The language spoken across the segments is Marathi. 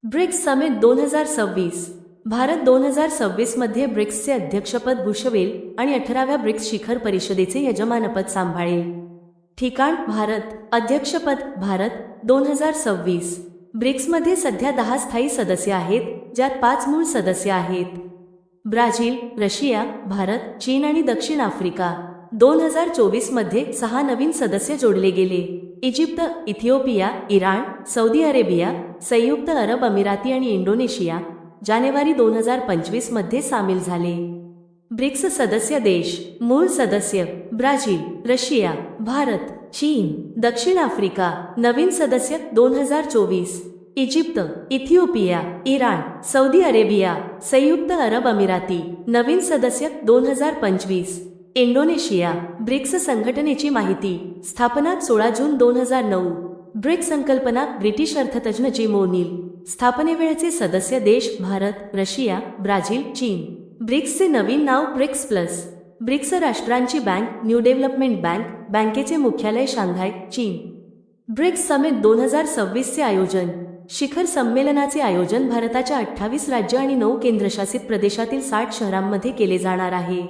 ब्रिक्स समिट 2026 भारत 2026 मध्ये ब्रिक्सचे अध्यक्षपद भूषवेल आणि 18व्या ब्रिक्स शिखर परिषदेचे यजमानपद सांभाळेल. ठिकाण भारत. अध्यक्षपद भारत. 2026. ब्रिक्समध्ये सध्या 10 स्थायी सदस्य आहेत, ज्यात 5 मूळ सदस्य आहेत. ब्राझील, रशिया, भारत, चीन आणि दक्षिण आफ्रिका. 2024 मध्ये 6 नवीन सदस्य जोडले गेले. Egypt, Ethiopia, Iran, Saudi Arabia, संयुक्त अरब अमिराती आणि इंडोनेशिया जानेवारी 2025 मध्ये सामील झाले. ब्रिक्स सदस्य देश. मूळ सदस्य ब्राझील, रशिया, भारत, चीन, दक्षिण आफ्रिका. नवीन सदस्य 2024 Egypt, Ethiopia, Iran, Saudi Arabia, संयुक्त अरब अमिराती. नवीन सदस्य 2025 इंडोनेशिया. ब्रिक्स संघटनेची माहिती. स्थापना 16 जून 2009. ब्रिक्स संकल्पना ब्रिटिश अर्थतज्ञ जिम ओ'नील. स्थापनेवेळचे सदस्य देश भारत, रशिया, ब्राझील, चीन. ब्रिक्सचे नवीन नाव ब्रिक्स प्लस. ब्रिक्स राष्ट्रांची बँक, न्यू डेव्हलपमेंट बँक. बँकेचे मुख्यालय शांघाय, चीन. ब्रिक्स समिट 2026 चे आयोजन. शिखर संमेलनाचे आयोजन भारताच्या 28 राज्य आणि 9 केंद्रशासित प्रदेशातील 60 शहरांमध्ये केले जाणार आहे.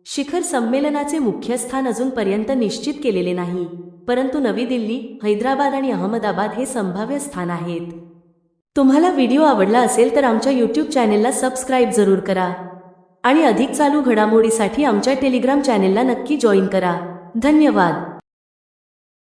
शिखर संमेलनाचे मुख्य स्थान अजूनपर्यंत निश्चित केलेले नाही, परंतु नवी दिल्ली, हैदराबाद आणि अहमदाबाद हे संभाव्य स्थान आहेत. तुम्हाला व्हिडिओ आवडला असेल तर आमच्या यूट्यूब चॅनेलला सबस्क्राईब जरूर करा आणि अधिक चालू घडामोडीसाठी आमच्या टेलिग्राम चॅनेलला नक्की जॉईन करा. धन्यवाद.